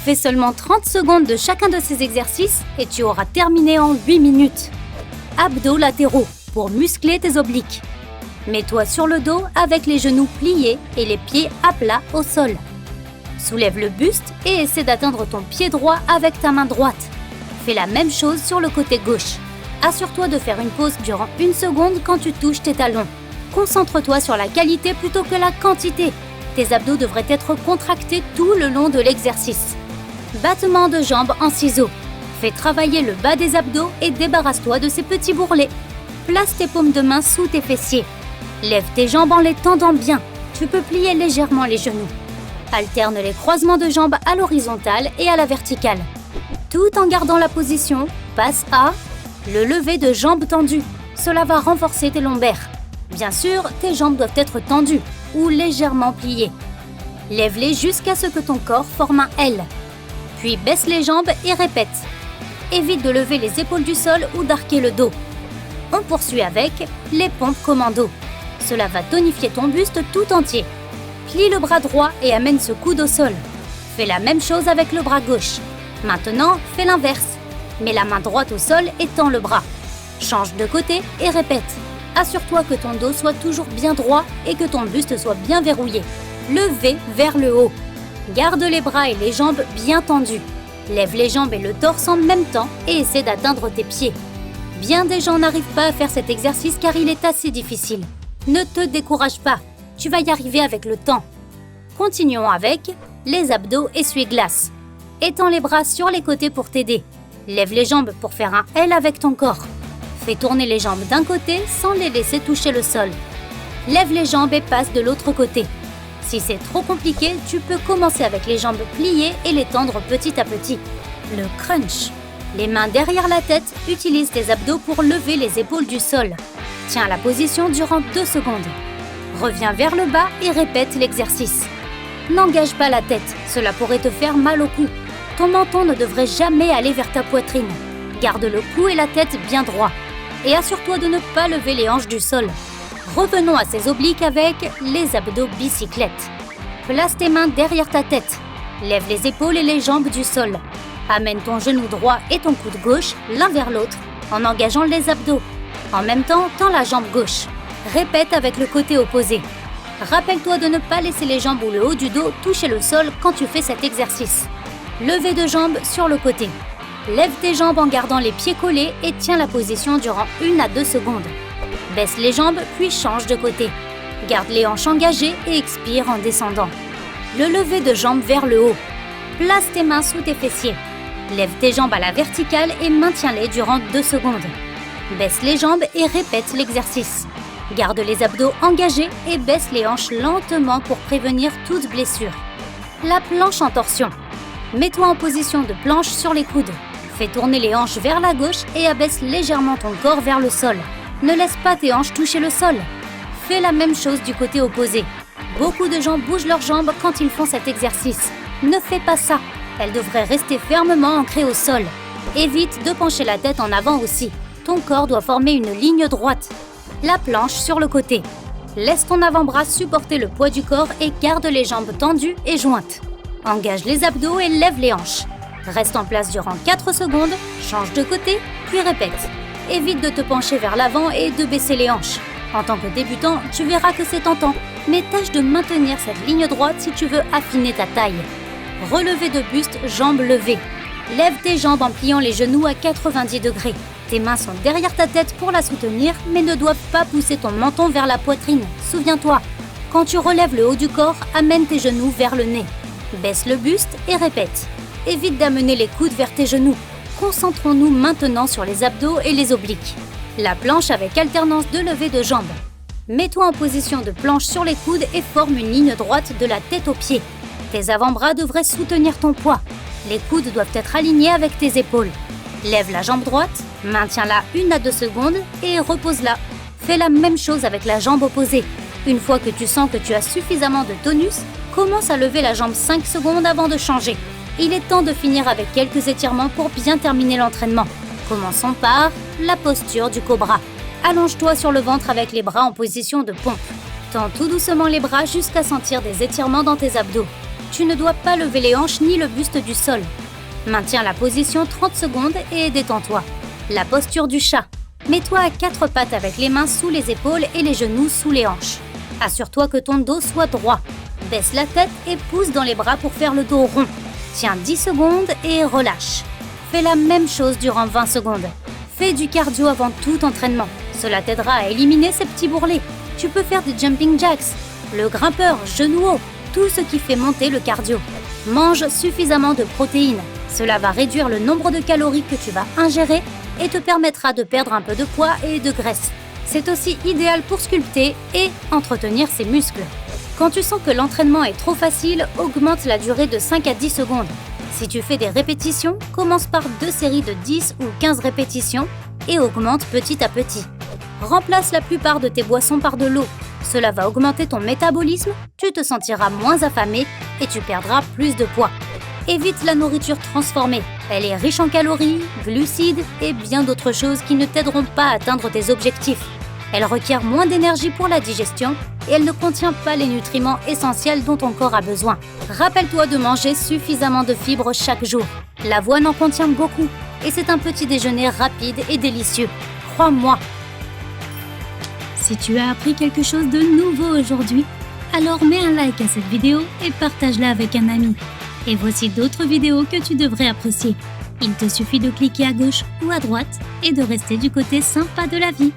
Fais seulement 30 secondes de chacun de ces exercices et tu auras terminé en 8 minutes. Abdos latéraux pour muscler tes obliques. Mets-toi sur le dos avec les genoux pliés et les pieds à plat au sol. Soulève le buste et essaie d'atteindre ton pied droit avec ta main droite. Fais la même chose sur le côté gauche. Assure-toi de faire une pause durant 1 seconde quand tu touches tes talons. Concentre-toi sur la qualité plutôt que la quantité. Tes abdos devraient être contractés tout le long de l'exercice. Battement de jambes en ciseaux. Fais travailler le bas des abdos et débarrasse-toi de ces petits bourrelets. Place tes paumes de main sous tes fessiers. Lève tes jambes en les tendant bien. Tu peux plier légèrement les genoux. Alterne les croisements de jambes à l'horizontale et à la verticale. Tout en gardant la position, passe à le lever de jambes tendues. Cela va renforcer tes lombaires. Bien sûr, tes jambes doivent être tendues ou légèrement pliées. Lève-les jusqu'à ce que ton corps forme un L. Puis baisse les jambes et répète. Évite de lever les épaules du sol ou d'arquer le dos. On poursuit avec les pompes commando. Cela va tonifier ton buste tout entier. Plie le bras droit et amène ce coude au sol. Fais la même chose avec le bras gauche. Maintenant, fais l'inverse. Mets la main droite au sol et tends le bras. Change de côté et répète. Assure-toi que ton dos soit toujours bien droit et que ton buste soit bien verrouillé. Levez vers le haut. Garde les bras et les jambes bien tendus. Lève les jambes et le torse en même temps et essaie d'atteindre tes pieds. Bien des gens n'arrivent pas à faire cet exercice car il est assez difficile. Ne te décourage pas, tu vas y arriver avec le temps. Continuons avec les abdos essuie-glace. Étends les bras sur les côtés pour t'aider. Lève les jambes pour faire un L avec ton corps. Fais tourner les jambes d'un côté sans les laisser toucher le sol. Lève les jambes et passe de l'autre côté. Si c'est trop compliqué, tu peux commencer avec les jambes pliées et les tendre petit à petit. Le crunch. Les mains derrière la tête, utilise tes abdos pour lever les épaules du sol. Tiens la position durant 2 secondes. Reviens vers le bas et répète l'exercice. N'engage pas la tête, cela pourrait te faire mal au cou. Ton menton ne devrait jamais aller vers ta poitrine. Garde le cou et la tête bien droits. Et assure-toi de ne pas lever les hanches du sol. Revenons à ces obliques avec les abdos bicyclette. Place tes mains derrière ta tête. Lève les épaules et les jambes du sol. Amène ton genou droit et ton coude gauche l'un vers l'autre en engageant les abdos. En même temps, tends la jambe gauche. Répète avec le côté opposé. Rappelle-toi de ne pas laisser les jambes ou le haut du dos toucher le sol quand tu fais cet exercice. Levée de jambes sur le côté. Lève tes jambes en gardant les pieds collés et tiens la position durant 1 à 2 secondes. Baisse les jambes puis change de côté. Garde les hanches engagées et expire en descendant. Le lever de jambes vers le haut. Place tes mains sous tes fessiers. Lève tes jambes à la verticale et maintiens-les durant 2 secondes. Baisse les jambes et répète l'exercice. Garde les abdos engagés et baisse les hanches lentement pour prévenir toute blessure. La planche en torsion. Mets-toi en position de planche sur les coudes. Fais tourner les hanches vers la gauche et abaisse légèrement ton corps vers le sol. Ne laisse pas tes hanches toucher le sol. Fais la même chose du côté opposé. Beaucoup de gens bougent leurs jambes quand ils font cet exercice. Ne fais pas ça. Elles devraient rester fermement ancrées au sol. Évite de pencher la tête en avant aussi. Ton corps doit former une ligne droite. La planche sur le côté. Laisse ton avant-bras supporter le poids du corps et garde les jambes tendues et jointes. Engage les abdos et lève les hanches. Reste en place durant 4 secondes, change de côté, puis répète. Évite de te pencher vers l'avant et de baisser les hanches. En tant que débutant, tu verras que c'est tentant, mais tâche de maintenir cette ligne droite si tu veux affiner ta taille. Relevé de buste, jambes levées. Lève tes jambes en pliant les genoux à 90 degrés. Tes mains sont derrière ta tête pour la soutenir, mais ne doivent pas pousser ton menton vers la poitrine. Souviens-toi, quand tu relèves le haut du corps, amène tes genoux vers le nez. Baisse le buste et répète. Évite d'amener les coudes vers tes genoux. Concentrons-nous maintenant sur les abdos et les obliques. La planche avec alternance de levée de jambes. Mets-toi en position de planche sur les coudes et forme une ligne droite de la tête aux pieds. Tes avant-bras devraient soutenir ton poids. Les coudes doivent être alignés avec tes épaules. Lève la jambe droite, maintiens-la 1 à 2 secondes et repose-la. Fais la même chose avec la jambe opposée. Une fois que tu sens que tu as suffisamment de tonus, commence à lever la jambe 5 secondes avant de changer. Il est temps de finir avec quelques étirements pour bien terminer l'entraînement. Commençons par la posture du cobra. Allonge-toi sur le ventre avec les bras en position de pompe. Tends tout doucement les bras jusqu'à sentir des étirements dans tes abdos. Tu ne dois pas lever les hanches ni le buste du sol. Maintiens la position 30 secondes et détends-toi. La posture du chat. Mets-toi à 4 pattes avec les mains sous les épaules et les genoux sous les hanches. Assure-toi que ton dos soit droit. Baisse la tête et pousse dans les bras pour faire le dos rond. Tiens 10 secondes et relâche. Fais la même chose durant 20 secondes. Fais du cardio avant tout entraînement. Cela t'aidera à éliminer ces petits bourrelets. Tu peux faire des jumping jacks, le grimpeur, genou haut, tout ce qui fait monter le cardio. Mange suffisamment de protéines. Cela va réduire le nombre de calories que tu vas ingérer et te permettra de perdre un peu de poids et de graisse. C'est aussi idéal pour sculpter et entretenir ses muscles. Quand tu sens que l'entraînement est trop facile, augmente la durée de 5 à 10 secondes. Si tu fais des répétitions, commence par 2 séries de 10 ou 15 répétitions et augmente petit à petit. Remplace la plupart de tes boissons par de l'eau. Cela va augmenter ton métabolisme, tu te sentiras moins affamé et tu perdras plus de poids. Évite la nourriture transformée. Elle est riche en calories, glucides et bien d'autres choses qui ne t'aideront pas à atteindre tes objectifs. Elle requiert moins d'énergie pour la digestion et elle ne contient pas les nutriments essentiels dont ton corps a besoin. Rappelle-toi de manger suffisamment de fibres chaque jour. L'avoine en contient beaucoup et c'est un petit déjeuner rapide et délicieux. Crois-moi. Si tu as appris quelque chose de nouveau aujourd'hui, alors mets un like à cette vidéo et partage-la avec un ami. Et voici d'autres vidéos que tu devrais apprécier. Il te suffit de cliquer à gauche ou à droite et de rester du côté sympa de la vie.